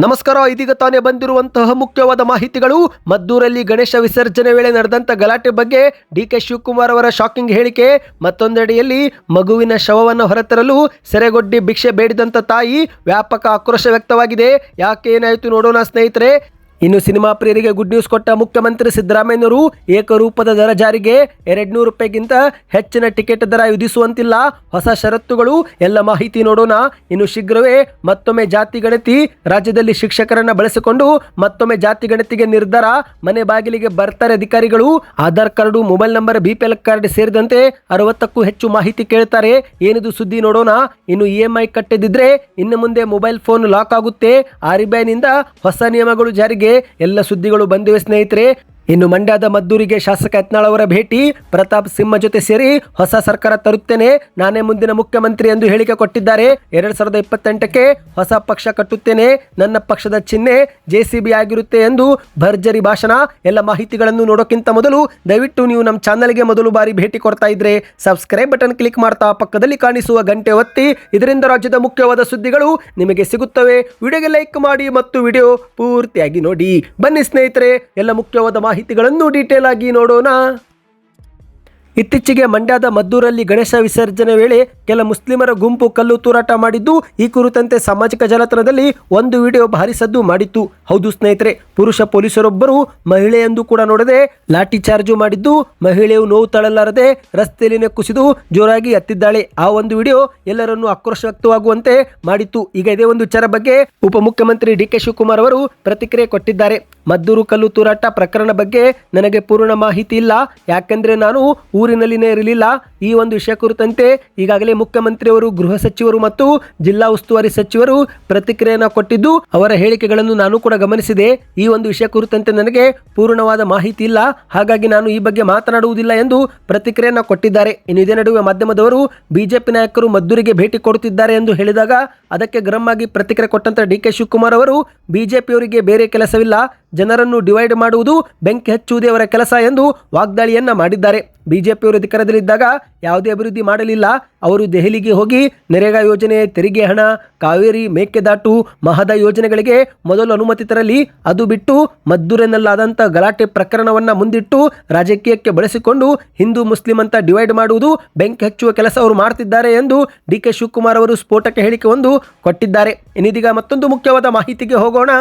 ನಮಸ್ಕಾರ. ಇದೀಗ ತಾನೇ ಬಂದಿರುವಂತಹ ಮುಖ್ಯವಾದ ಮಾಹಿತಿಗಳು. ಮದ್ದೂರಲ್ಲಿ ಗಣೇಶ ವಿಸರ್ಜನೆ ವೇಳೆ ನಡೆದಂತ ಗಲಾಟೆ ಬಗ್ಗೆ ಡಿಕೆ ಶಿವಕುಮಾರ್ ಅವರ ಶಾಕಿಂಗ್ ಹೇಳಿಕೆ. ಮತ್ತೊಂದೆಡೆಯಲ್ಲಿ ಮಗುವಿನ ಶವವನ್ನು ಹೊರತರಲು ಸೆರೆಗೊಡ್ಡಿ ಭಿಕ್ಷೆ ಬೇಡಿದಂತ ತಾಯಿ ವ್ಯಾಪಕ ಆಕ್ರೋಶ ವ್ಯಕ್ತವಾಗಿದೆ. ಯಾಕೆ ಏನಾಯಿತು ನೋಡೋಣ ಸ್ನೇಹಿತರೆ. ಇನ್ನು ಸಿನಿಮಾ ಪ್ರಿಯರಿಗೆ ಗುಡ್ ನ್ಯೂಸ್ ಕೊಟ್ಟ ಮುಖ್ಯಮಂತ್ರಿ ಸಿದ್ದರಾಮಯ್ಯನವರು ಏಕರೂಪದ ದರ ಜಾರಿಗೆ, 200 ರೂಪಾಯಿಗಿಂತ ಹೆಚ್ಚಿನ ಟಿಕೆಟ್ ದರ ವಿಧಿಸುವಂತಿಲ್ಲ, ಹೊಸ ಷರತ್ತುಗಳು ಎಲ್ಲ ಮಾಹಿತಿ ನೋಡೋಣ. ಇನ್ನು ಶೀಘ್ರವೇ ಮತ್ತೊಮ್ಮೆ ಜಾತಿ ಗಣತಿ, ರಾಜ್ಯದಲ್ಲಿ ಶಿಕ್ಷಕರನ್ನ ಬಳಸಿಕೊಂಡು ಮತ್ತೊಮ್ಮೆ ಜಾತಿ ಗಣತಿಗೆ ನಿರ್ಧಾರ, ಮನೆ ಬಾಗಿಲಿಗೆ ಬರ್ತಾರೆ ಅಧಿಕಾರಿಗಳು, Aadhaar card, mobile number, BPL card ಸೇರಿದಂತೆ 60ಕ್ಕೂ ಹೆಚ್ಚು ಮಾಹಿತಿ ಕೇಳ್ತಾರೆ. ಏನಿದು ಸುದ್ದಿ ನೋಡೋಣ. ಇನ್ನು EMI ಕಟ್ಟದಿದ್ರೆ ಇನ್ನು ಮುಂದೆ ಮೊಬೈಲ್ ಫೋನ್ ಲಾಕ್ ಆಗುತ್ತೆ, RBI ನಿಂದ ಹೊಸ ನಿಯಮಗಳು ಜಾರಿಗೆ. ಎಲ್ಲ ಸುದ್ದಿಗಳು ಬಂದಿವೆ ಸ್ನೇಹಿತರೆ. ಇನ್ನು ಮಂಡ್ಯದ ಮದ್ದೂರಿಗೆ ಶಾಸಕ ಯತ್ನಾಳ್ ಅವರ ಭೇಟಿ. ಪ್ರತಾಪ್ ಸಿಂಹ ಜೊತೆ ಸೇರಿ ಹೊಸ ಸರ್ಕಾರ ತರುತ್ತೇನೆ, ನಾನೇ ಮುಂದಿನ ಮುಖ್ಯಮಂತ್ರಿ ಎಂದು ಹೇಳಿಕೆ ಕೊಟ್ಟಿದ್ದಾರೆ. 2028ಕ್ಕೆ ಹೊಸ ಪಕ್ಷ ಕಟ್ಟುತ್ತೇನೆ, ನನ್ನ ಪಕ್ಷದ ಚಿಹ್ನೆ JCB ಆಗಿರುತ್ತೆ ಎಂದು ಭರ್ಜರಿ ಭಾಷಣ. ಎಲ್ಲ ಮಾಹಿತಿಗಳನ್ನು ನೋಡೋಕ್ಕಿಂತ ಮೊದಲು ದಯವಿಟ್ಟು ನೀವು ನಮ್ಮ ಚಾನಲ್ಗೆ ಮೊದಲು ಬಾರಿ ಭೇಟಿ ಕೊಡ್ತಾ ಇದ್ರೆ ಸಬ್ಸ್ಕ್ರೈಬ್ ಬಟನ್ ಕ್ಲಿಕ್ ಮಾಡ್ತಾ ಪಕ್ಕದಲ್ಲಿ ಕಾಣಿಸುವ ಗಂಟೆ ಒತ್ತಿ. ಇದರಿಂದ ರಾಜ್ಯದ ಮುಖ್ಯವಾದ ಸುದ್ದಿಗಳು ನಿಮಗೆ ಸಿಗುತ್ತವೆ. ವಿಡಿಯೋಗೆ ಲೈಕ್ ಮಾಡಿ ಮತ್ತು ವಿಡಿಯೋ ಪೂರ್ತಿಯಾಗಿ ನೋಡಿ. ಬನ್ನಿ ಸ್ನೇಹಿತರೆ, ಎಲ್ಲ ಮುಖ್ಯವಾದ ಮಾಹಿತಿಗಳನ್ನು ಡೀಟೇಲ್ ಆಗಿ ನೋಡೋಣ. ಇತ್ತೀಚೆಗೆ ಮಂಡ್ಯದ ಮದ್ದೂರಲ್ಲಿ ಗಣೇಶ ವಿಸರ್ಜನೆ ವೇಳೆ ಕೆಲ ಮುಸ್ಲಿಮರ ಗುಂಪು ಕಲ್ಲು ತೂರಾಟ ಮಾಡಿದ್ದು, ಈ ಕುರಿತಂತೆ ಸಾಮಾಜಿಕ ಜಾಲತಾಣದಲ್ಲಿ ಒಂದು ವಿಡಿಯೋ ಭಾರಿ ಸದ್ದು ಮಾಡಿತ್ತು. ಹೌದು ಸ್ನೇಹಿತರೆ, ಪುರುಷ ಪೊಲೀಸರೊಬ್ಬರು ಮಹಿಳೆಯೆಂದು ಕೂಡ ನೋಡದೆ ಲಾಠಿ ಚಾರ್ಜು ಮಾಡಿದ್ದು, ಮಹಿಳೆಯು ನೋವು ತಳಲಾರದೆ ರಸ್ತೆಯಲ್ಲಿನೇ ಕುಸಿದು ಜೋರಾಗಿ ಹತ್ತಿದ್ದಾಳೆ. ಆ ಒಂದು ವಿಡಿಯೋ ಎಲ್ಲರನ್ನೂ ಆಕ್ರೋಶ ವ್ಯಕ್ತವಾಗುವಂತೆ ಮಾಡಿತ್ತು. ಈಗ ಇದೇ ಒಂದು ವಿಚಾರ ಬಗ್ಗೆ ಉಪಮುಖ್ಯಮಂತ್ರಿ DK ಶಿವಕುಮಾರ್ ಅವರು ಪ್ರತಿಕ್ರಿಯೆ ಕೊಟ್ಟಿದ್ದಾರೆ. ಮದ್ದೂರು ಕಲ್ಲು ತೂರಾಟ ಪ್ರಕರಣ ಬಗ್ಗೆ ನನಗೆ ಪೂರ್ಣ ಮಾಹಿತಿ ಇಲ್ಲ, ಯಾಕೆಂದ್ರೆ ನಾನು ಊರಿನಲ್ಲಿನೇ ಇರಲಿಲ್ಲ. ಈ ಒಂದು ವಿಷಯ ಕುರಿತಂತೆ ಈಗಾಗಲೇ ಮುಖ್ಯಮಂತ್ರಿಯವರು, ಗೃಹ ಸಚಿವರು ಮತ್ತು ಜಿಲ್ಲಾ ಉಸ್ತುವಾರಿ ಸಚಿವರು ಪ್ರತಿಕ್ರಿಯೆಯನ್ನು ಕೊಟ್ಟಿದ್ದು, ಅವರ ಹೇಳಿಕೆಗಳನ್ನು ನಾನು ಕೂಡ ಗಮನಿಸಿದೆ. ಈ ಒಂದು ವಿಷಯ ಕುರಿತಂತೆ ನನಗೆ ಪೂರ್ಣವಾದ ಮಾಹಿತಿ ಇಲ್ಲ, ಹಾಗಾಗಿ ನಾನು ಈ ಬಗ್ಗೆ ಮಾತನಾಡುವುದಿಲ್ಲ ಎಂದು ಪ್ರತಿಕ್ರಿಯೆಯನ್ನು ಕೊಟ್ಟಿದ್ದಾರೆ. ಇನ್ನು ಇದೇ ನಡುವೆ ಮಾಧ್ಯಮದವರು ಬಿಜೆಪಿ ನಾಯಕರು ಮದ್ದೂರಿಗೆ ಭೇಟಿ ಕೊಡುತ್ತಿದ್ದಾರೆ ಎಂದು ಹೇಳಿದಾಗ ಅದಕ್ಕೆ ಗರಂ ಆಗಿ ಪ್ರತಿಕ್ರಿಯೆ ಕೊಟ್ಟಂತ DK ಶಿವಕುಮಾರ್ ಅವರು, ಬಿಜೆಪಿಯವರಿಗೆ ಬೇರೆ ಕೆಲಸವಿಲ್ಲ, ಜನರನ್ನು ಡಿವೈಡ್ ಮಾಡುವುದು, ಬೆಂಕಿ ಹಚ್ಚುವುದೇ ಅವರ ಕೆಲಸ ಎಂದು ವಾಗ್ದಾಳಿಯನ್ನ ಮಾಡಿದ್ದಾರೆ. ಬಿಜೆಪಿಯವರು ಅಧಿಕಾರದಲ್ಲಿದ್ದಾಗ ಯಾವುದೇ ಅಭಿವೃದ್ಧಿ ಮಾಡಲಿಲ್ಲ. ಅವರು ದೆಹಲಿಗೆ ಹೋಗಿ ನರೇಗಾ ಯೋಜನೆ, ತೆರಿಗೆ ಹಣ, ಕಾವೇರಿ, ಮೇಕೆದಾಟು, ಮಹದ ಯೋಜನೆಗಳಿಗೆ ಮೊದಲು ಅನುಮತಿ ತರಲಿ, ಅದು ಬಿಟ್ಟು ಮದ್ದೂರಿನಲ್ಲಾದಂಥ ಗಲಾಟೆ ಪ್ರಕರಣವನ್ನು ಮುಂದಿಟ್ಟು ರಾಜಕೀಯಕ್ಕೆ ಬಳಸಿಕೊಂಡು ಹಿಂದೂ ಮುಸ್ಲಿಂ ಅಂತ ಡಿವೈಡ್ ಮಾಡುವುದು, ಬೆಂಕಿ ಹಚ್ಚುವ ಕೆಲಸ ಅವರು ಮಾಡ್ತಿದ್ದಾರೆ ಎಂದು DK ಶಿವಕುಮಾರ್ ಅವರು ಸ್ಫೋಟಕ ಹೇಳಿಕೆ ಒಂದು ಕೊಟ್ಟಿದ್ದಾರೆ. ಇನ್ನಿದೀಗ ಮತ್ತೊಂದು ಮುಖ್ಯವಾದ ಮಾಹಿತಿಗೆ ಹೋಗೋಣ.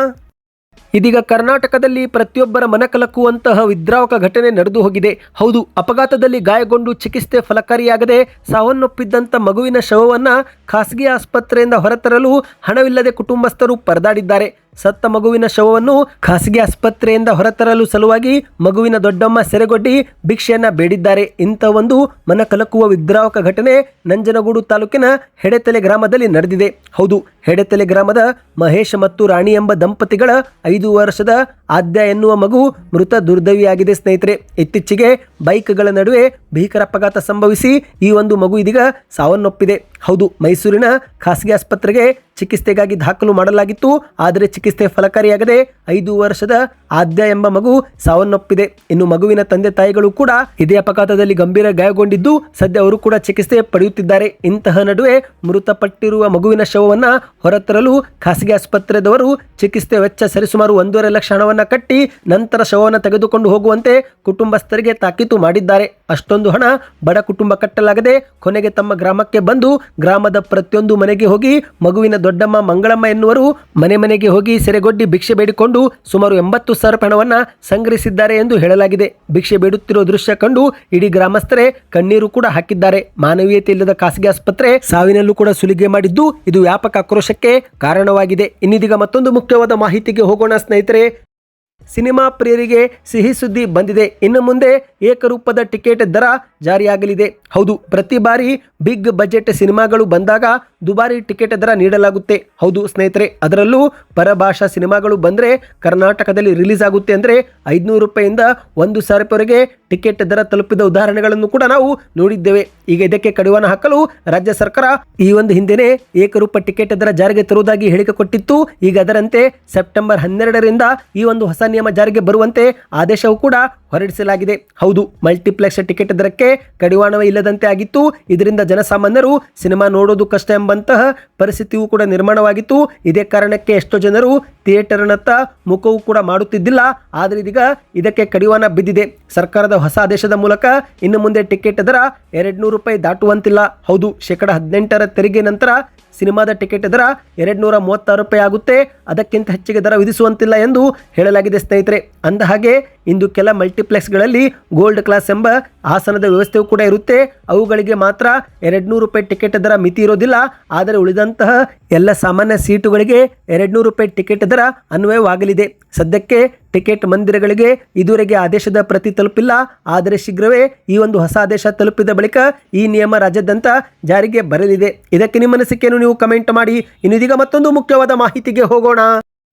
ಇದೀಗ ಕರ್ನಾಟಕದಲ್ಲಿ ಪ್ರತಿಯೊಬ್ಬರ ಮನಕಲಕುವಂತಹ ವಿದ್ರಾವಕ ಘಟನೆ ನಡೆದು ಹೋಗಿದೆ. ಹೌದು, ಅಪಘಾತದಲ್ಲಿ ಗಾಯಗೊಂಡು ಚಿಕಿತ್ಸೆ ಫಲಕಾರಿಯಾಗದೆ ಸಾವನ್ನಪ್ಪಿದ್ದಂಥ ಮಗುವಿನ ಶವವನ್ನು ಖಾಸಗಿ ಆಸ್ಪತ್ರೆಯಿಂದ ಹೊರತರಲು ಹಣವಿಲ್ಲದೆ ಕುಟುಂಬಸ್ಥರು ಪರದಾಡಿದ್ದಾರೆ. ಸತ್ತ ಮಗುವಿನ ಶವವನ್ನು ಖಾಸಗಿ ಆಸ್ಪತ್ರೆಯಿಂದ ಹೊರತರಲು ಸಲುವಾಗಿ ಮಗುವಿನ ದೊಡ್ಡಮ್ಮ ಸೆರೆಗೊಡ್ಡಿ ಭಿಕ್ಷೆಯನ್ನ ಬೇಡಿದ್ದಾರೆ. ಇಂಥ ಒಂದು ಮನಕಲಕುವ ವಿದ್ರಾವಕ ಘಟನೆ ನಂಜನಗೂಡು ತಾಲೂಕಿನ ಹೆಡೆತಲೆ ಗ್ರಾಮದಲ್ಲಿ ನಡೆದಿದೆ. ಹೌದು, ಹೆಡೆತಲೆ ಗ್ರಾಮದ ಮಹೇಶ್ ಮತ್ತು ರಾಣಿ ಎಂಬ ದಂಪತಿಗಳ 5 ವರ್ಷದ ಆದ್ಯ ಎನ್ನುವ ಮಗು ಮೃತ ದುರ್ದೈವಿಯಾಗಿದೆ ಸ್ನೇಹಿತರೆ. ಇತ್ತೀಚೆಗೆ ಬೈಕ್ಗಳ ನಡುವೆ ಭೀಕರ ಅಪಘಾತ ಸಂಭವಿಸಿ ಈ ಒಂದು ಮಗು ಇದೀಗ ಸಾವನ್ನಪ್ಪಿದೆ. ಹೌದು, ಮೈಸೂರಿನ ಖಾಸಗಿ ಆಸ್ಪತ್ರೆಗೆ ಚಿಕಿತ್ಸೆಗಾಗಿ ದಾಖಲು ಮಾಡಲಾಗಿತ್ತು. ಆದರೆ ಚಿಕಿತ್ಸೆ ಫಲಕಾರಿಯಾಗದೆ 5 ವರ್ಷದ ಆದ್ಯ ಎಂಬ ಮಗು ಸಾವನ್ನಪ್ಪಿದೆ. ಇನ್ನು ಮಗುವಿನ ತಂದೆ ತಾಯಿಗಳು ಕೂಡ ಇದೇ ಅಪಘಾತದಲ್ಲಿ ಗಂಭೀರ ಗಾಯಗೊಂಡಿದ್ದು ಸದ್ಯ ಅವರು ಕೂಡ ಚಿಕಿತ್ಸೆ ಪಡೆಯುತ್ತಿದ್ದಾರೆ. ಇಂತಹ ನಡುವೆ ಮೃತಪಟ್ಟಿರುವ ಮಗುವಿನ ಶವವನ್ನ ಹೊರತರಲು ಖಾಸಗಿ ಆಸ್ಪತ್ರೆದವರು ಚಿಕಿತ್ಸೆ ವೆಚ್ಚ ಸರಿಸುಮಾರು 1.5 ಲಕ್ಷ ಹಣವನ್ನ ಕಟ್ಟಿ ನಂತರ ಶವವನ್ನು ತೆಗೆದುಕೊಂಡು ಹೋಗುವಂತೆ ಕುಟುಂಬಸ್ಥರಿಗೆ ತಾಕೀತು ಮಾಡಿದ್ದಾರೆ. ಅಷ್ಟೊಂದು ಹಣ ಬಡ ಕುಟುಂಬ ಕಟ್ಟಲಾಗದೆ ಕೊನೆಗೆ ತಮ್ಮ ಗ್ರಾಮಕ್ಕೆ ಬಂದು ಗ್ರಾಮದ ಪ್ರತಿಯೊಂದು ಮನೆಗೆ ಹೋಗಿ ಮಗುವಿನ ದೊಡ್ಡಮ್ಮ ಮಂಗಳಮ್ಮ ಎನ್ನುವರು ಮನೆ ಮನೆಗೆ ಹೋಗಿ ಸೆರೆಗೊಡ್ಡಿ ಭಿಕ್ಷೆ ಬೇಡಿಕೊಂಡು ಸುಮಾರು 80,000 ಹಣವನ್ನ ಸಂಗ್ರಹಿಸಿದ್ದಾರೆ ಎಂದು ಹೇಳಲಾಗಿದೆ. ಭಿಕ್ಷೆ ಬೇಡುತ್ತಿರುವ ದೃಶ್ಯ ಕಂಡು ಇಡೀ ಗ್ರಾಮಸ್ಥರೇ ಕಣ್ಣೀರು ಕೂಡ ಹಾಕಿದ್ದಾರೆ. ಮಾನವೀಯತೆ ಇಲ್ಲದ ಖಾಸಗಿ ಆಸ್ಪತ್ರೆ ಸಾವಿನಲ್ಲೂ ಕೂಡ ಸುಲಿಗೆ ಮಾಡಿದ್ದು ಇದು ವ್ಯಾಪಕ ಆಕ್ರೋಶಕ್ಕೆ ಕಾರಣವಾಗಿದೆ. ಇನ್ನಿದೀಗ ಮತ್ತೊಂದು ಮುಖ್ಯವಾದ ಮಾಹಿತಿಗೆ ಹೋಗೋಣ ಸ್ನೇಹಿತರೆ. ಸಿನಿಮಾ ಪ್ರಿಯರಿಗೆ ಸಿಹಿ ಸುದ್ದಿ ಬಂದಿದೆ. ಇನ್ನು ಮುಂದೆ ಏಕರೂಪದ ಟಿಕೆಟ್ ದರ ಜಾರಿಯಾಗಲಿದೆ. ಹೌದು, ಪ್ರತಿ ಬಾರಿ ಬಿಗ್ ಬಜೆಟ್ ಸಿನಿಮಾಗಳು ಬಂದಾಗ ದುಬಾರಿ ಟಿಕೆಟ್ ದರ ನೀಡಲಾಗುತ್ತೆ. ಹೌದು ಸ್ನೇಹಿತರೆ, ಅದರಲ್ಲೂ ಪರಭಾಷಾ ಸಿನಿಮಾಗಳು ಬಂದರೆ ಕರ್ನಾಟಕದಲ್ಲಿ ರಿಲೀಸ್ ಆಗುತ್ತೆ ಅಂದರೆ 500 ರೂಪಾಯಿಂದ 1,000 ರೂಪಾಯಿವರೆಗೆ ಟಿಕೆಟ್ ದರ ತಲುಪಿದ ಉದಾಹರಣೆಗಳನ್ನು ಕೂಡ ನಾವು ನೋಡಿದ್ದೇವೆ. ಈಗ ಇದಕ್ಕೆ ಕಡಿವಾಣ ಹಾಕಲು ರಾಜ್ಯ ಸರ್ಕಾರ ಈ ಒಂದು ಹಿಂದೆನೇ ಏಕರೂಪ ಟಿಕೆಟ್ ದರ ಜಾರಿಗೆ ತರುವುದಾಗಿ ಹೇಳಿಕೆ ಕೊಟ್ಟಿತ್ತು. ಈಗ ಅದರಂತೆ ಸೆಪ್ಟೆಂಬರ್ 12ರಿಂದ ಈ ಒಂದು ಹೊಸ ನಿಯಮ ಜಾರಿಗೆ ಬರುವಂತೆ ಆದೇಶವು ಕೂಡ ಹೊರಡಿಸಲಾಗಿದೆ. ಹೌದು, ಮಲ್ಟಿಪ್ಲೆಕ್ಸ್ ಟಿಕೆಟ್ ದರಕ್ಕೆ ಕಡಿವಾಣವೇ ಇಲ್ಲದಂತೆ ಆಗಿತ್ತು. ಇದರಿಂದ ಜನಸಾಮಾನ್ಯರು ಸಿನಿಮಾ ನೋಡೋದು ಕಷ್ಟ ಎಂಬಂತಹ ಪರಿಸ್ಥಿತಿಯೂ ಕೂಡ ನಿರ್ಮಾಣವಾಗಿತ್ತು. ಇದೇ ಕಾರಣಕ್ಕೆ ಎಷ್ಟೋ ಜನರು ಥಿಯೇಟರ್ನತ್ತ ಮುಖವೂ ಕೂಡ ಮಾಡುತ್ತಿದ್ದಿಲ್ಲ. ಆದರೆ ಇದೀಗ ಇದಕ್ಕೆ ಕಡಿವಾಣ ಬಿದ್ದಿದೆ. ಸರ್ಕಾರದ ಹೊಸ ಆದೇಶದ ಮೂಲಕ ಇನ್ನು ಮುಂದೆ ಟಿಕೆಟ್ ದರ ₹200 ದಾಟುವಂತಿಲ್ಲ. ಹೌದು, 18% ತೆರಿಗೆ ನಂತರ ಸಿನಿಮಾದ ಟಿಕೆಟ್ ದರ ₹236 ಆಗುತ್ತೆ. ಅದಕ್ಕಿಂತ ಹೆಚ್ಚಿಗೆ ದರ ವಿಧಿಸುವಂತಿಲ್ಲ ಎಂದು ಹೇಳಲಾಗಿದೆ ಸ್ನೇಹಿತರೆ. ಅಂದಹಾಗೆ ಇಂದು ಕೆಲ ಮಲ್ಟಿಪ್ಲೆಕ್ಸ್ಗಳಲ್ಲಿ ಗೋಲ್ಡ್ ಕ್ಲಾಸ್ ಎಂಬ ಆಸನದ ವ್ಯವಸ್ಥೆಯೂ ಕೂಡ ಇರುತ್ತೆ. ಅವುಗಳಿಗೆ ಮಾತ್ರ ₹200 ಟಿಕೆಟ್ ದರ ಮಿತಿ ಇರೋದಿಲ್ಲ. ಆದರೆ ಉಳಿದಂತಹ ಎಲ್ಲ ಸಾಮಾನ್ಯ ಸೀಟುಗಳಿಗೆ ₹200 ಟಿಕೆಟ್ ದರ ಅನ್ವಯವಾಗಲಿದೆ. ಸದ್ಯಕ್ಕೆ ಟಿಕೆಟ್ ಮಂದಿರಗಳಿಗೆ ಇದುವರೆಗೆ ಆದೇಶದ ಪ್ರತಿ ತಲುಪಿಲ್ಲ. ಆದರೆ ಶೀಘ್ರವೇ ಈ ಒಂದು ಹೊಸ ಆದೇಶ ತಲುಪಿದ ಬಳಿಕ ಈ ನಿಯಮ ರಾಜ್ಯಾದ್ಯಂತ ಜಾರಿಗೆ ಬರಲಿದೆ. ಇದಕ್ಕೆ ನಿಮ್ಮ ಅನಿಸಿಕೆಯನ್ನು ನೀವು ಕಮೆಂಟ್ ಮಾಡಿ. ಇನ್ನೀಗ ಮತ್ತೊಂದು ಮುಖ್ಯವಾದ ಮಾಹಿತಿಗೆ ಹೋಗೋಣ.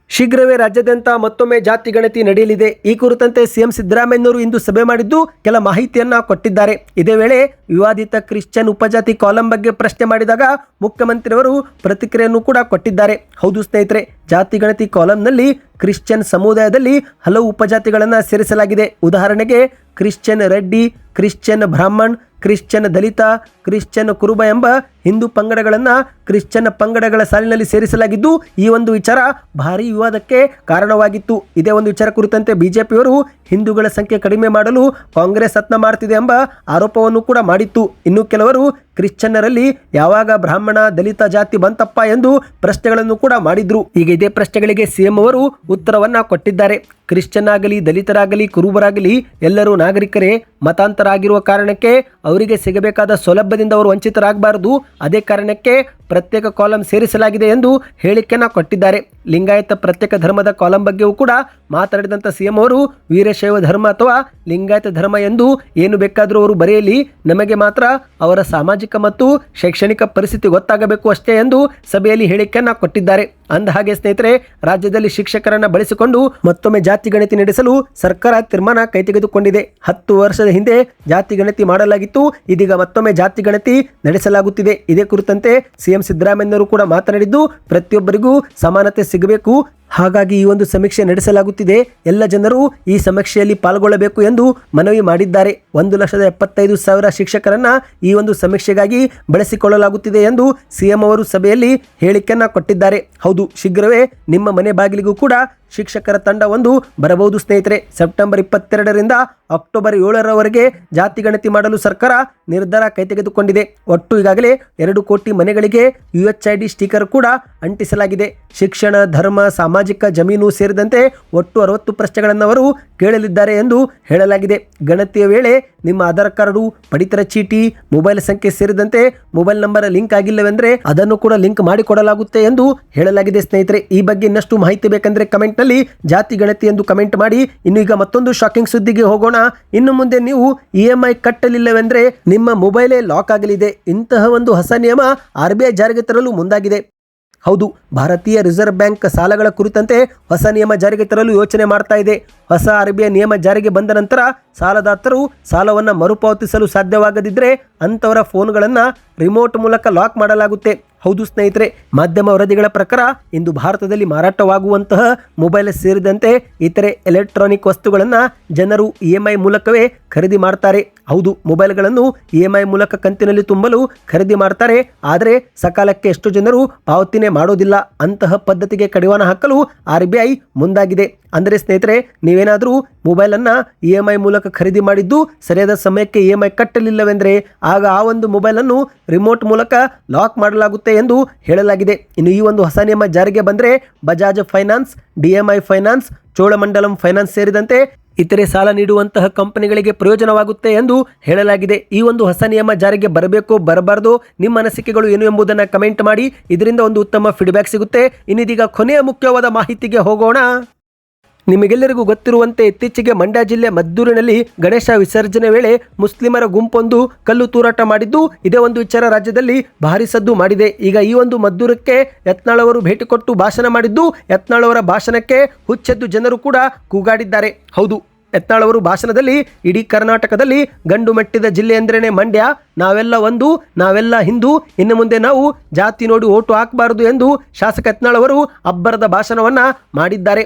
ಶೀಘ್ರವೇ ರಾಜ್ಯಾದ್ಯಂತ ಮತ್ತೊಮ್ಮೆ ಜಾತಿ ಗಣತಿ ನಡೆಯಲಿದೆ. ಈ ಕುರಿತಂತೆ ಸಿಎಂ ಸಿದ್ದರಾಮಯ್ಯನವರು ಇಂದು ಸಭೆ ಮಾಡಿದ್ದು ಕೆಲ ಮಾಹಿತಿಯನ್ನ ಕೊಟ್ಟಿದ್ದಾರೆ. ಇದೇ ವೇಳೆ ವಿವಾದಿತ ಕ್ರಿಶ್ಚಿಯನ್ ಉಪಜಾತಿ ಕಾಲಂ ಬಗ್ಗೆ ಪ್ರಶ್ನೆ ಮಾಡಿದಾಗ ಮುಖ್ಯಮಂತ್ರಿಯವರು ಪ್ರತಿಕ್ರಿಯೆಯನ್ನು ಕೂಡ ಕೊಟ್ಟಿದ್ದಾರೆ. ಹೌದು ಸ್ನೇಹಿತರೆ, ಜಾತಿ ಗಣತಿ ಕಾಲಂನಲ್ಲಿ ಕ್ರಿಶ್ಚಿಯನ್ ಸಮುದಾಯದಲ್ಲಿ ಹಲವು ಉಪಜಾತಿಗಳನ್ನು ಸೇರಿಸಲಾಗಿದೆ. ಉದಾಹರಣೆಗೆ Christian Reddy, Christian Brahmin, Christian Dalit, Christian Kuruba ಎಂಬ ಹಿಂದೂ ಪಂಗಡಗಳನ್ನು ಕ್ರಿಶ್ಚಿಯನ್ ಪಂಗಡಗಳ ಸಾಲಿನಲ್ಲಿ ಸೇರಿಸಲಾಗಿದ್ದು ಈ ಒಂದು ವಿಚಾರ ಭಾರೀ ವಿವಾದಕ್ಕೆ ಕಾರಣವಾಗಿತ್ತು. ಇದೇ ಒಂದು ವಿಚಾರ ಕುರಿತಂತೆ ಬಿಜೆಪಿಯವರು ಹಿಂದೂಗಳ ಸಂಖ್ಯೆ ಕಡಿಮೆ ಮಾಡಲು ಕಾಂಗ್ರೆಸ್ ಯತ್ನ ಮಾಡ್ತಿದೆ ಎಂಬ ಆರೋಪವನ್ನು ಕೂಡ ಮಾಡಿತ್ತು. ಇನ್ನು ಕೆಲವರು ಕ್ರಿಶ್ಚಿಯನ್ನರಲ್ಲಿ ಯಾವಾಗ ಬ್ರಾಹ್ಮಣ ದಲಿತ ಜಾತಿ ಬಂತಪ್ಪ ಎಂದು ಪ್ರಶ್ನೆಗಳನ್ನು ಕೂಡ ಮಾಡಿದ್ರು. ಈಗ ಇದೇ ಪ್ರಶ್ನೆಗಳಿಗೆ ಸಿಎಂ ಅವರು ಉತ್ತರವನ್ನ ಕೊಟ್ಟಿದ್ದಾರೆ. ಕ್ರಿಶ್ಚಿಯನ್ ಆಗಲಿ, ದಲಿತರಾಗಲಿ, ಕುರುಬರಾಗಲಿ ಎಲ್ಲರೂ ನಾಗರಿಕರೇ. ಮತಾಂತರ ಆಗಿರುವ ಕಾರಣಕ್ಕೆ ಅವರಿಗೆ ಸಿಗಬೇಕಾದ ಸೌಲಭ್ಯದಿಂದ ಅವರು ವಂಚಿತರಾಗಬಾರದು. ಅದೇ ಕಾರಣಕ್ಕೆ ಪ್ರತ್ಯೇಕ ಕಾಲಂ ಸೇರಿಸಲಾಗಿದೆ ಎಂದು ಹೇಳಿಕೆಯನ್ನು ಕೊಟ್ಟಿದ್ದಾರೆ. ಲಿಂಗಾಯತ ಪ್ರತ್ಯೇಕ ಧರ್ಮದ ಕಾಲಂ ಬಗ್ಗೆಯೂ ಕೂಡ ಮಾತನಾಡಿದಂಥ ಸಿಎಂ ಅವರು ವೀರಶೈವ ಧರ್ಮ ಅಥವಾ ಲಿಂಗಾಯತ ಧರ್ಮ ಎಂದು ಏನು ಬೇಕಾದರೂ ಅವರು ಬರೆಯಲಿ, ನಮಗೆ ಮಾತ್ರ ಅವರ ಸಾಮಾಜಿಕ ಮತ್ತು ಶೈಕ್ಷಣಿಕ ಪರಿಸ್ಥಿತಿ ಗೊತ್ತಾಗಬೇಕು ಅಷ್ಟೇ ಎಂದು ಸಭೆಯಲ್ಲಿ ಹೇಳಿಕೆಯನ್ನು ಕೊಟ್ಟಿದ್ದಾರೆ. ಅಂದಹಾಗೆ ಸ್ನೇಹಿತರೆ, ರಾಜ್ಯದಲ್ಲಿ ಶಿಕ್ಷಕರನ್ನು ಬಳಸಿಕೊಂಡು ಮತ್ತೊಮ್ಮೆ ಜಾತಿ ಗಣತಿ ನಡೆಸಲು ಸರ್ಕಾರ ತೀರ್ಮಾನ ಕೈಗೆತ್ತಿಕೊಂಡಿದೆ. 10 ವರ್ಷದ ಹಿಂದೆ ಜಾತಿ ಗಣತಿ ಮಾಡಲಾಗಿತ್ತು. ಇದೀಗ ಮತ್ತೊಮ್ಮೆ ಜಾತಿ ಗಣತಿ ನಡೆಸಲಾಗುತ್ತಿದೆ. ಇದೇ ಕುರಿತಂತೆ ಸಿಎಂ ಸಿದ್ದರಾಮಯ್ಯನವರು ಕೂಡ ಮಾತನಾಡಿದ್ದು, ಪ್ರತಿಯೊಬ್ಬರಿಗೂ ಸಮಾನತೆ ಸಿಗಬೇಕು, ಹಾಗಾಗಿ ಈ ಒಂದು ಸಮೀಕ್ಷೆ ನಡೆಸಲಾಗುತ್ತಿದೆ. ಎಲ್ಲ ಜನರು ಈ ಸಮೀಕ್ಷೆಯಲ್ಲಿ ಪಾಲ್ಗೊಳ್ಳಬೇಕು ಎಂದು ಮನವಿ ಮಾಡಿದ್ದಾರೆ. 1,75,000 ಶಿಕ್ಷಕರನ್ನ ಈ ಒಂದು ಸಮೀಕ್ಷೆಗಾಗಿ ಬಳಸಿಕೊಳ್ಳಲಾಗುತ್ತಿದೆ ಎಂದು ಸಿಎಂ ಅವರು ಸಭೆಯಲ್ಲಿ ಹೇಳಿಕೆಯನ್ನ ಕೊಟ್ಟಿದ್ದಾರೆ. ಹೌದು, ಶೀಘ್ರವೇ ನಿಮ್ಮ ಮನೆ ಬಾಗಿಲಿಗೂ ಕೂಡ ಶಿಕ್ಷಕರ ತಂಡ ಒಂದು ಬರಬಹುದು ಸ್ನೇಹಿತರೆ. ಸೆಪ್ಟೆಂಬರ್ 22ರಿಂದ ಅಕ್ಟೋಬರ್ 7ರವರೆಗೆ ಜಾತಿ ಗಣತಿ ಮಾಡಲು ಸರ್ಕಾರ ನಿರ್ಧಾರ ಕೈಗೆತ್ತಿಕೊಂಡಿದೆ. ಒಟ್ಟು ಈಗಾಗಲೇ 2 ಕೋಟಿ ಮನೆಗಳಿಗೆ UHID ಸ್ಟಿಕರ್ ಕೂಡ ಅಂಟಿಸಲಾಗಿದೆ. ಶಿಕ್ಷಣ, ಧರ್ಮ, ಸಾಮಾಜಿಕ, ಜಮೀನು ಸೇರಿದಂತೆ ಒಟ್ಟು 60 ಪ್ರಶ್ನೆಗಳನ್ನು ಅವರು ಕೇಳಲಿದ್ದಾರೆ ಎಂದು ಹೇಳಲಾಗಿದೆ. ಗಣತಿಯ ವೇಳೆ ನಿಮ್ಮ ಆಧಾರ್ ಕಾರ್ಡು, ಪಡಿತರ ಚೀಟಿ, ಮೊಬೈಲ್ ಸಂಖ್ಯೆ ಸೇರಿದಂತೆ ಮೊಬೈಲ್ ನಂಬರ್ ಲಿಂಕ್ ಆಗಿಲ್ಲವೆಂದರೆ ಅದನ್ನು ಕೂಡ ಲಿಂಕ್ ಮಾಡಿಕೊಡಲಾಗುತ್ತೆ ಎಂದು ಹೇಳಲಾಗಿದೆ ಸ್ನೇಹಿತರೆ. ಈ ಬಗ್ಗೆ ಇನ್ನಷ್ಟು ಮಾಹಿತಿ ಬೇಕೆಂದರೆ ಕಮೆಂಟ್ ನಲ್ಲಿ ಜಾತಿ ಗಣತಿ ಎಂದು ಕಮೆಂಟ್ ಮಾಡಿ. ಇನ್ನು ಈಗ ಮತ್ತೊಂದು ಶಾಕಿಂಗ್ ಸುದ್ದಿಗೆ ಹೋಗೋಣ. ಇನ್ನು ಮುಂದೆ ನೀವು EMI ಕಟ್ಟಲಿಲ್ಲವೆಂದರೆ ನಿಮ್ಮ ಮೊಬೈಲೇ ಲಾಕ್ ಆಗಲಿದೆ. ಇಂತಹ ಒಂದು ಹೊಸ ನಿಯಮ RBI ಜಾರಿಗೆ ತರಲು ಮುಂದಾಗಿದೆ. ಹೌದು, ಭಾರತೀಯ ರಿಸರ್ವ್ ಬ್ಯಾಂಕ್ ಸಾಲಗಳ ಕುರಿತಂತೆ ಹೊಸ ನಿಯಮ ಜಾರಿಗೆ ತರಲು ಯೋಚನೆ ಮಾಡ್ತಾ ಇದೆ. ಹೊಸ RBI ನಿಯಮ ಜಾರಿಗೆ ಬಂದ ನಂತರ ಸಾಲದಾತರು ಸಾಲವನ್ನು ಮರುಪಾವತಿಸಲು ಸಾಧ್ಯವಾಗದಿದ್ದರೆ ಅಂಥವರ ಫೋನ್ಗಳನ್ನು ರಿಮೋಟ್ ಮೂಲಕ ಲಾಕ್ ಮಾಡಲಾಗುತ್ತೆ. ಹೌದು ಸ್ನೇಹಿತರೆ, ಮಾಧ್ಯಮ ವರದಿಗಳ ಪ್ರಕಾರ ಇಂದು ಭಾರತದಲ್ಲಿ ಮಾರಾಟವಾಗುವಂತಹ ಮೊಬೈಲ್ ಸೇರಿದಂತೆ ಇತರೆ ಎಲೆಕ್ಟ್ರಾನಿಕ್ ವಸ್ತುಗಳನ್ನು ಜನರು EMI ಮೂಲಕವೇ ಖರೀದಿ ಮಾಡ್ತಾರೆ. ಹೌದು, ಮೊಬೈಲ್ಗಳನ್ನು EMI ಮೂಲಕ ಕಂತಿನಲ್ಲಿ ತುಂಬಲು ಖರೀದಿ ಮಾಡ್ತಾರೆ. ಆದರೆ ಸಕಾಲಕ್ಕೆ ಎಷ್ಟು ಜನರು ಪಾವತಿನೇ ಮಾಡೋದಿಲ್ಲ. ಅಂತಹ ಪದ್ಧತಿಗೆ ಕಡಿವಾಣ ಹಾಕಲು RBI ಮುಂದಾಗಿದೆ. ಅಂದರೆ ಸ್ನೇಹಿತರೆ, ನೀವೇನಾದರೂ ಮೊಬೈಲನ್ನು EMI ಮೂಲಕ ಖರೀದಿ ಮಾಡಿದ್ದು ಸರಿಯಾದ ಸಮಯಕ್ಕೆ EMI ಕಟ್ಟಲಿಲ್ಲವೆಂದರೆ ಆಗ ಆ ಒಂದು ಮೊಬೈಲನ್ನು ರಿಮೋಟ್ ಮೂಲಕ ಲಾಕ್ ಮಾಡಲಾಗುತ್ತೆ ಎಂದು ಹೇಳಲಾಗಿದೆ. ಇನ್ನು ಈ ಒಂದು ಹೊಸ ನಿಯಮ ಜಾರಿಗೆ ಬಂದರೆ Bajaj finance, DMI finance, Cholamandalam finance ಸೇರಿದಂತೆ ಇತರೆ ಸಾಲ ನೀಡುವಂತಹ ಕಂಪನಿಗಳಿಗೆ ಪ್ರಯೋಜನವಾಗುತ್ತೆ ಎಂದು ಹೇಳಲಾಗಿದೆ. ಈ ಒಂದು ಹೊಸ ನಿಯಮ ಜಾರಿಗೆ ಬರಬೇಕು ಬರಬಾರದು, ನಿಮ್ಮ ಅನಿಸಿಕೆಗಳು ಏನು ಎಂಬುದನ್ನು ಕಮೆಂಟ್ ಮಾಡಿ. ಇದರಿಂದ ಒಂದು ಉತ್ತಮ ಫೀಡ್ಬ್ಯಾಕ್ ಸಿಗುತ್ತೆ. ಇನ್ನಿದೀಗ ಕೊನೆಯ ಮುಖ್ಯವಾದ ಮಾಹಿತಿಗೆ ಹೋಗೋಣ. ನಿಮಗೆಲ್ಲರಿಗೂ ಗೊತ್ತಿರುವಂತೆ ಇತ್ತೀಚೆಗೆ ಮಂಡ್ಯ ಜಿಲ್ಲೆ ಮದ್ದೂರಿನಲ್ಲಿ ಗಣೇಶ ವಿಸರ್ಜನೆ ವೇಳೆ ಮುಸ್ಲಿಮರ ಗುಂಪೊಂದು ಕಲ್ಲು ತೂರಾಟ ಮಾಡಿದ್ದು ಇದೇ ಒಂದು ವಿಚಾರ ರಾಜ್ಯದಲ್ಲಿ ಭಾರಿ ಸದ್ದು ಮಾಡಿದೆ. ಈಗ ಈ ಒಂದು ಮದ್ದೂರಕ್ಕೆ ಯತ್ನಾಳ್ ಅವರು ಭೇಟಿ ಕೊಟ್ಟು ಭಾಷಣ ಮಾಡಿದ್ದು, ಯತ್ನಾಳ್ ಅವರ ಭಾಷಣಕ್ಕೆ ಹುಚ್ಚೆದ್ದು ಜನರು ಕೂಡ ಕೂಗಾಡಿದ್ದಾರೆ. ಹೌದು, ಯತ್ನಾಳ್ ಅವರು ಭಾಷಣದಲ್ಲಿ ಇಡೀ ಕರ್ನಾಟಕದಲ್ಲಿ ಗಂಡು ಮೆಟ್ಟಿದ ಜಿಲ್ಲೆ ಎಂದ್ರೇನೆ ಮಂಡ್ಯ, ನಾವೆಲ್ಲ ಒಂದು, ನಾವೆಲ್ಲ ಹಿಂದೂ, ಇನ್ನು ಮುಂದೆ ನಾವು ಜಾತಿ ನೋಡಿ ಓಟು ಹಾಕಬಾರದು ಎಂದು ಶಾಸಕ ಯತ್ನಾಳ್ ಅವರು ಅಬ್ಬರದ ಭಾಷಣವನ್ನ ಮಾಡಿದ್ದಾರೆ.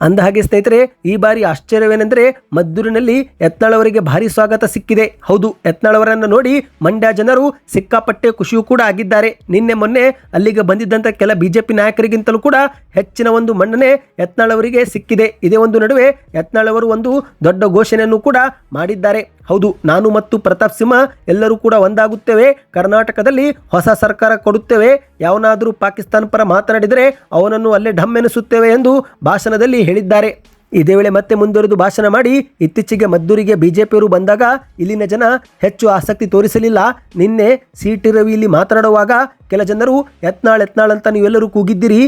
ಅಂದಹಾಗೆ ಸ್ನೇಹಿತರೆ, ಈ ಬಾರಿ ಆಶ್ಚರ್ಯವೇನೆಂದರೆ ಮದ್ದೂರಿನಲ್ಲಿ ಯತ್ನಾಳ್ ಅವರಿಗೆ ಭಾರಿ ಸ್ವಾಗತ ಸಿಕ್ಕಿದೆ. ಹೌದು, ಯತ್ನಾಳ್ ಅವರನ್ನು ನೋಡಿ ಮಂಡ್ಯ ಜನರು ಸಿಕ್ಕಾಪಟ್ಟೆ ಖುಷಿಯೂ ಕೂಡ ಆಗಿದ್ದಾರೆ. ನಿನ್ನೆ ಮೊನ್ನೆ ಅಲ್ಲಿಗೆ ಬಂದಿದ್ದಂಥ ಕೆಲ ಬಿಜೆಪಿ ನಾಯಕರಿಗಿಂತಲೂ ಕೂಡ ಹೆಚ್ಚಿನ ಒಂದು ಮನ್ನಣೆ ಯತ್ನಾಳ್ ಅವರಿಗೆ ಸಿಕ್ಕಿದೆ. ಇದೇ ಒಂದು ನಡುವೆ ಯತ್ನಾಳ್ ಅವರು ಒಂದು ದೊಡ್ಡ ಘೋಷಣೆಯನ್ನು ಕೂಡ ಮಾಡಿದ್ದಾರೆ. ಹೌದು, ನಾನು ಮತ್ತು ಪ್ರತಾಪ್ ಸಿಂಹ ಎಲ್ಲರೂ ಕೂಡ ಒಂದಾಗುತ್ತೇವೆ, ಕರ್ನಾಟಕದಲ್ಲಿ ಹೊಸ ಸರ್ಕಾರ ಕೊಡುತ್ತೇವೆ, ಯಾವನಾದರೂ ಪಾಕಿಸ್ತಾನ ಪರ ಮಾತನಾಡಿದರೆ ಅವನನ್ನು ಅಲ್ಲೇ ಢಮ್ಮೆನಿಸುತ್ತೇವೆ ಎಂದು ಭಾಷಣದಲ್ಲಿ ಹೇಳಿದ್ದಾರೆ. ಇದೇ ವೇಳೆ ಮತ್ತೆ ಮುಂದುವರೆದು ಭಾಷಣ ಮಾಡಿ, ಇತ್ತೀಚೆಗೆ ಮದ್ದೂರಿಗೆ ಬಿಜೆಪಿಯವರು ಬಂದಾಗ ಇಲ್ಲಿನ ಜನ ಹೆಚ್ಚು ಆಸಕ್ತಿ ತೋರಿಸಲಿಲ್ಲ. ನಿನ್ನೆ ಸಿ.ಟಿ. ರವಿ ಇಲ್ಲಿ ಮಾತನಾಡುವಾಗ ಕೆಲ ಜನರು ಯತ್ನಾಳ್ ಅಂತ ನೀವೆಲ್ಲರೂ ಕೂಗಿದ್ದೀರಿ.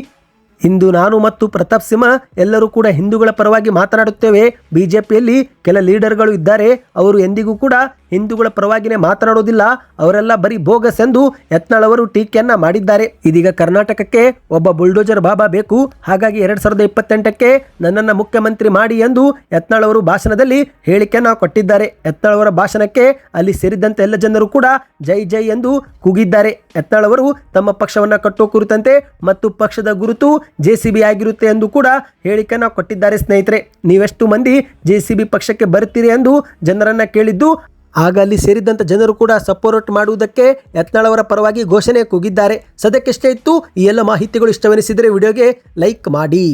ಇಂದು ನಾನು ಮತ್ತು ಪ್ರತಾಪ್ ಸಿಂಹ ಎಲ್ಲರೂ ಕೂಡ ಹಿಂದೂಗಳ ಪರವಾಗಿ ಮಾತನಾಡುತ್ತೇವೆ. ಬಿಜೆಪಿಯಲ್ಲಿ ಕೆಲ ಲೀಡರ್ಗಳು ಇದ್ದಾರೆ, ಅವರು ಎಂದಿಗೂ ಕೂಡ ಹಿಂದೂಗಳ ಪರವಾಗಿನೇ ಮಾತನಾಡೋದಿಲ್ಲ, ಅವರೆಲ್ಲ ಬರೀ ಬೋಗಸ್ ಎಂದು ಯತ್ನಾಳ್ ಅವರು ಟೀಕೆಯನ್ನ ಮಾಡಿದ್ದಾರೆ. ಇದೀಗ ಕರ್ನಾಟಕಕ್ಕೆ ಒಬ್ಬ ಬುಲ್ಡೋಜರ್ ಬಾಬಾ ಬೇಕು, ಹಾಗಾಗಿ 2028ಕ್ಕೆ ನನ್ನನ್ನು ಮುಖ್ಯಮಂತ್ರಿ ಮಾಡಿ ಎಂದು ಯತ್ನಾಳ್ ಅವರು ಭಾಷಣದಲ್ಲಿ ಹೇಳಿಕೆಯನ್ನ ಕೊಟ್ಟಿದ್ದಾರೆ. ಯತ್ನಾಳ್ ಅವರ ಭಾಷಣಕ್ಕೆ ಅಲ್ಲಿ ಸೇರಿದಂತೆ ಎಲ್ಲ ಜನರು ಕೂಡ ಜೈ ಜೈ ಎಂದು ಕೂಗಿದ್ದಾರೆ. ಯತ್ನಾಳ್ ಅವರು ತಮ್ಮ ಪಕ್ಷವನ್ನ ಕಟ್ಟುವ ಕುರಿತಂತೆ ಮತ್ತು ಪಕ್ಷದ ಗುರುತು JCB ಆಗಿರುತ್ತೆ ಎಂದು ಕೂಡ ಹೇಳಿಕೆಯನ್ನ ಕೊಟ್ಟಿದ್ದಾರೆ. ಸ್ನೇಹಿತರೆ, ನೀವೆಷ್ಟು ಮಂದಿ JCB ಪಕ್ಷಕ್ಕೆ ಬರ್ತೀರಿ ಎಂದು ಜನರನ್ನ ಕೇಳಿದ್ದು, ಆಗ ಅಲ್ಲಿ ಸೇರಿದಂಥ ಜನರು ಕೂಡ ಸಪೋರ್ಟ್ ಮಾಡುವುದಕ್ಕೆ ಯತ್ನಾಳ್ ಅವರ ಪರವಾಗಿ ಘೋಷಣೆ ಕೂಗಿದ್ದಾರೆ. ಸದ್ಯಕ್ಕಿಷ್ಟೇ ಇತ್ತು. ಈ ಎಲ್ಲ ಮಾಹಿತಿಗಳು ಇಷ್ಟವೆನಿಸಿದರೆ ವಿಡಿಯೋಗೆ ಲೈಕ್ ಮಾಡಿ.